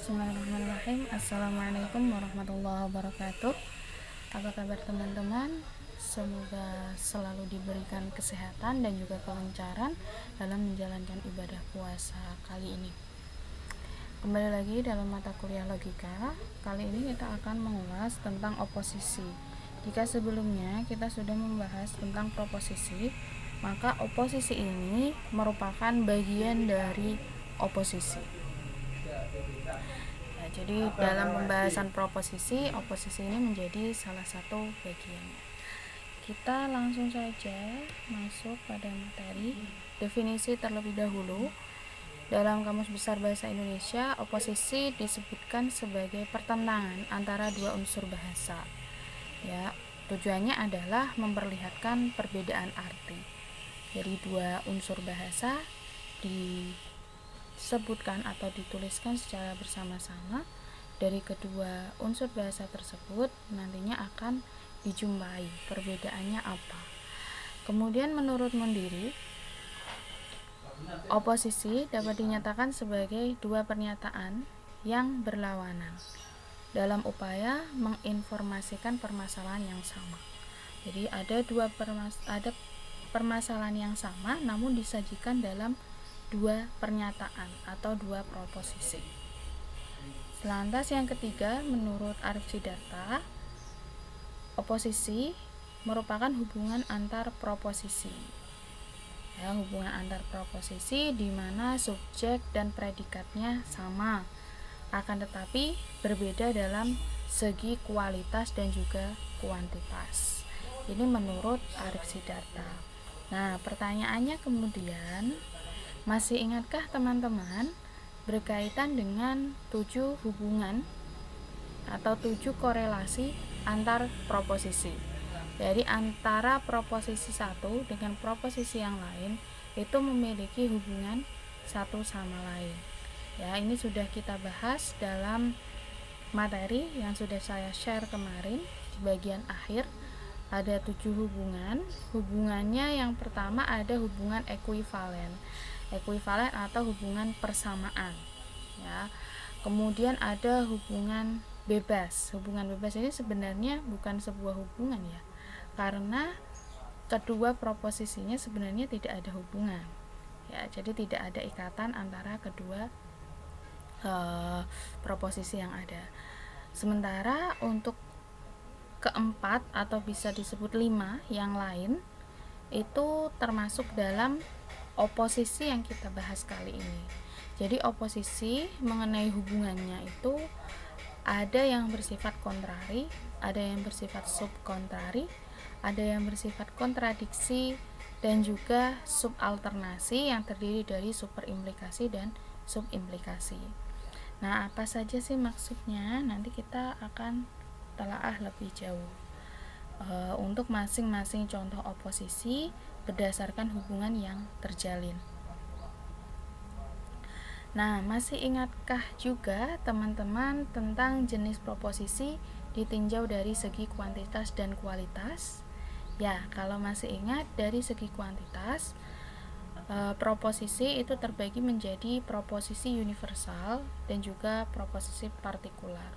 Bismillahirrahmanirrahim. Assalamualaikum warahmatullahi wabarakatuh. Apa kabar teman-teman? Semoga selalu diberikan kesehatan dan juga kelancaran dalam menjalankan ibadah puasa kali ini. Kembali lagi dalam mata kuliah logika. Kali ini kita akan mengulas tentang oposisi. Jika sebelumnya kita sudah membahas tentang proposisi, maka oposisi ini merupakan bagian dari oposisi. Nah, jadi dalam pembahasan proposisi, oposisi ini menjadi salah satu bagiannya. Kita langsung saja masuk pada materi. Definisi terlebih dahulu. Dalam Kamus Besar Bahasa Indonesia, oposisi disebutkan sebagai pertentangan antara dua unsur bahasa. Ya, tujuannya adalah memperlihatkan perbedaan arti. Jadi dua unsur bahasa disebutkan atau dituliskan secara bersama-sama. Dari kedua unsur bahasa tersebut nantinya akan dijumpai perbedaannya apa. Kemudian menurut Mondiri, oposisi dapat dinyatakan sebagai dua pernyataan yang berlawanan dalam upaya menginformasikan permasalahan yang sama. Jadi ada permasalahan yang sama namun disajikan dalam dua pernyataan atau dua proposisi. Lantas yang ketiga, menurut Arif Sidarta, oposisi merupakan hubungan antar proposisi. Ya, hubungan antar proposisi di mana subjek dan predikatnya sama, akan tetapi berbeda dalam segi kualitas dan juga kuantitas. Ini menurut Arif Sidarta. Nah, pertanyaannya kemudian, masih ingatkah teman-teman berkaitan dengan 7 hubungan atau 7 korelasi antar proposisi? Jadi antara proposisi satu dengan proposisi yang lain itu memiliki hubungan satu sama lain. Ya, ini sudah kita bahas dalam materi yang sudah saya share kemarin di bagian akhir. Ada 7 hubungan. Hubungannya yang pertama ada hubungan ekuivalen atau hubungan persamaan, ya. Kemudian ada hubungan bebas. Hubungan bebas ini sebenarnya bukan sebuah hubungan, ya, karena kedua proposisinya sebenarnya tidak ada hubungan, ya. Jadi tidak ada ikatan antara kedua proposisi yang ada. Sementara untuk keempat atau bisa disebut 5 yang lain itu termasuk dalam oposisi yang kita bahas kali ini. Jadi oposisi mengenai hubungannya itu ada yang bersifat kontrari, ada yang bersifat subkontrari, ada yang bersifat kontradiksi, dan juga subalternasi yang terdiri dari superimplikasi dan subimplikasi. Nah, apa saja sih maksudnya? Nanti kita akan telaah lebih jauh. Untuk masing-masing contoh oposisi berdasarkan hubungan yang terjalin. Nah, masih ingatkah juga teman-teman tentang jenis proposisi ditinjau dari segi kuantitas dan kualitas? Ya, kalau masih ingat dari segi kuantitas, proposisi itu terbagi menjadi proposisi universal dan juga proposisi partikular.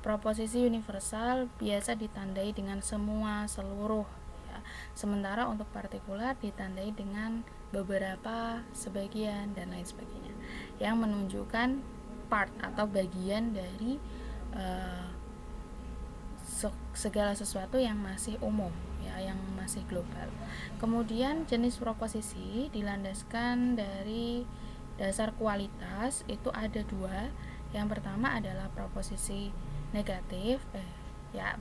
Proposisi universal biasa ditandai dengan semua, seluruh, ya. Sementara untuk partikular ditandai dengan beberapa, sebagian, dan lain sebagainya, yang menunjukkan part atau bagian dari segala sesuatu yang masih umum, ya, yang masih global. Kemudian jenis proposisi dilandaskan dari dasar kualitas, itu ada 2. Yang pertama adalah proposisi negatif,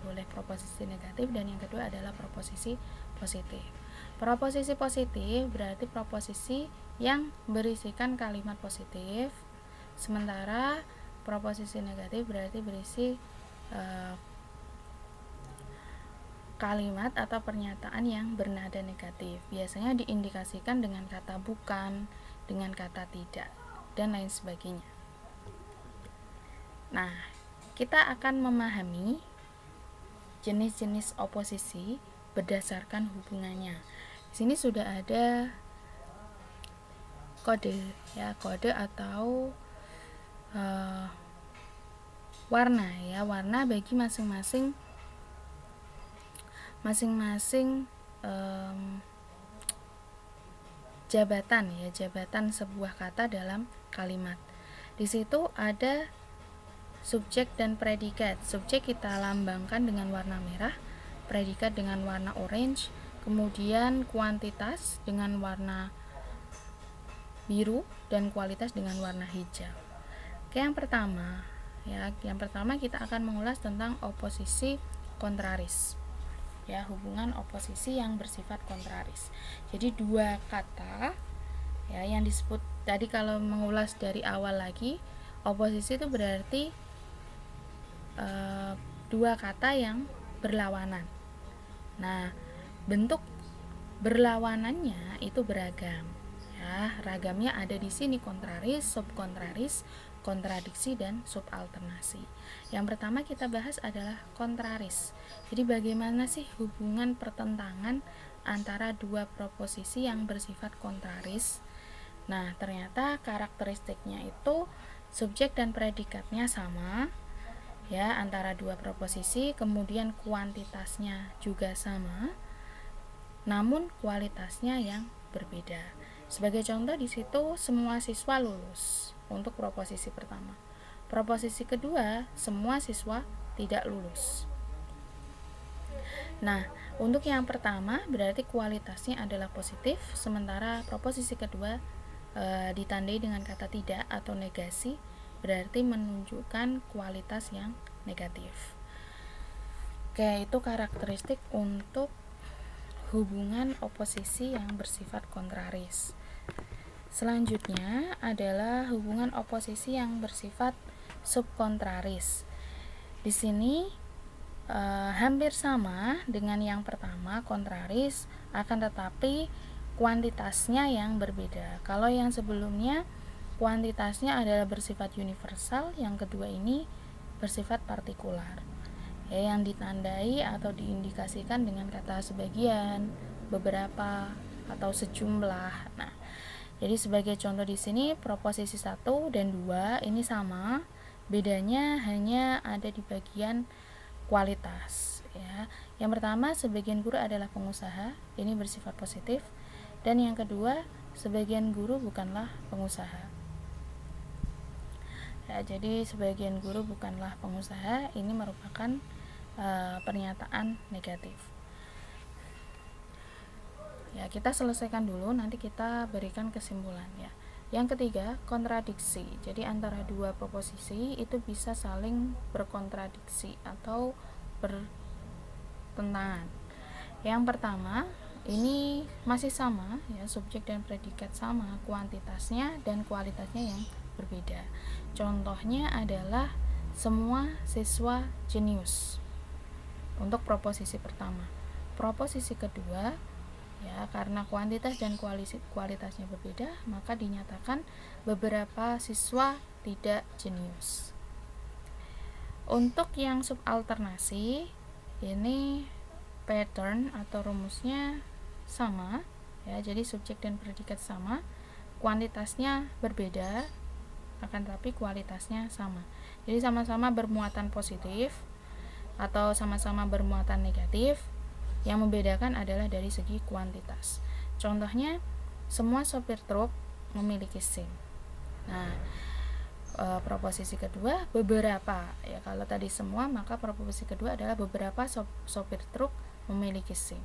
boleh proposisi negatif, dan yang kedua adalah proposisi positif. Proposisi positif berarti proposisi yang berisikan kalimat positif, sementara proposisi negatif berarti berisi kalimat atau pernyataan yang bernada negatif. Biasanya diindikasikan dengan kata bukan, dengan kata tidak, dan lain sebagainya. Nah, kita akan memahami jenis-jenis oposisi berdasarkan hubungannya. Di sini sudah ada kode, ya, kode atau warna ya, warna bagi masing-masing jabatan ya, jabatan sebuah kata dalam kalimat. Di situ ada subjek dan predikat. Subjek kita lambangkan dengan warna merah, predikat dengan warna orange, kemudian kuantitas dengan warna biru dan kualitas dengan warna hijau. Oke, yang pertama kita akan mengulas tentang oposisi kontraris. Ya, hubungan oposisi yang bersifat kontraris. Jadi dua kata ya yang disebut tadi, kalau mengulas dari awal lagi, oposisi itu berarti dua kata yang berlawanan. Nah, bentuk berlawanannya itu beragam. Ya, ragamnya ada di sini: kontraris, subkontraris, kontradiksi, dan subalternasi. Yang pertama kita bahas adalah kontraris. Jadi bagaimana sih hubungan pertentangan antara dua proposisi yang bersifat kontraris? Nah, ternyata karakteristiknya itu subjek dan predikatnya sama ya antara dua proposisi, kemudian kuantitasnya juga sama, namun kualitasnya yang berbeda. Sebagai contoh di situ semua siswa lulus untuk proposisi pertama. Proposisi kedua, semua siswa tidak lulus. Nah, untuk yang pertama berarti kualitasnya adalah positif, sementara proposisi kedua ditandai dengan kata tidak atau negasi, berarti menunjukkan kualitas yang negatif. Oke, itu karakteristik untuk hubungan oposisi yang bersifat kontraris. Selanjutnya adalah hubungan oposisi yang bersifat subkontraris. Di sini hampir sama dengan yang pertama, kontraris, akan tetapi kuantitasnya yang berbeda. Kalau yang sebelumnya kuantitasnya adalah bersifat universal, yang kedua ini bersifat partikular. Ya, yang ditandai atau diindikasikan dengan kata sebagian, beberapa, atau sejumlah. Nah, jadi sebagai contoh di sini proposisi 1 dan 2 ini sama, bedanya hanya ada di bagian kualitas ya. Yang pertama, sebagian guru adalah pengusaha, ini bersifat positif, dan yang kedua, sebagian guru bukanlah pengusaha. Ya, jadi sebagian guru bukanlah pengusaha ini merupakan pernyataan negatif. Ya, kita selesaikan dulu, nanti kita berikan kesimpulan ya. Yang ketiga, kontradiksi. Jadi antara dua proposisi itu bisa saling berkontradiksi atau bertentangan. Yang pertama, ini masih sama ya, subjek dan predikat sama, kuantitasnya dan kualitasnya yang berbeda. Contohnya adalah semua siswa jenius untuk proposisi pertama. Proposisi kedua ya, karena kuantitas dan kualitasnya berbeda, maka dinyatakan beberapa siswa tidak jenius. Untuk yang subalternasi, ini pattern atau rumusnya sama ya, jadi subjek dan predikat sama, kuantitasnya berbeda, akan tetapi kualitasnya sama. Jadi sama-sama bermuatan positif atau sama-sama bermuatan negatif. Yang membedakan adalah dari segi kuantitas. Contohnya, semua sopir truk memiliki SIM. Nah, proposisi kedua beberapa ya, kalau tadi semua, maka proposisi kedua adalah beberapa sopir truk memiliki SIM.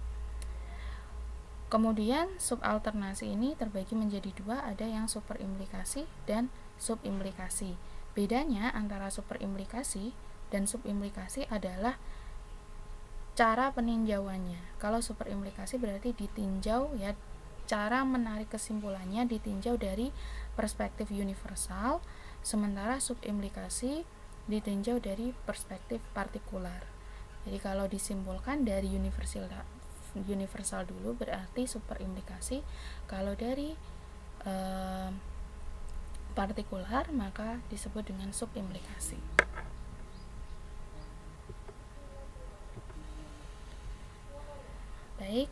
Kemudian subalternasi ini terbagi menjadi dua, ada yang superimplikasi dan subimplikasi. Bedanya antara superimplikasi dan subimplikasi adalah cara peninjauannya. Kalau superimplikasi berarti ditinjau ya, cara menarik kesimpulannya ditinjau dari perspektif universal, sementara subimplikasi ditinjau dari perspektif partikular. Jadi kalau disimpulkan dari universal dulu berarti superimplikasi, kalau dari partikular maka disebut dengan subimplikasi. Baik,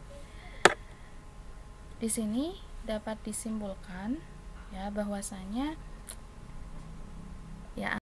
di sini dapat disimpulkan ya bahwasanya ya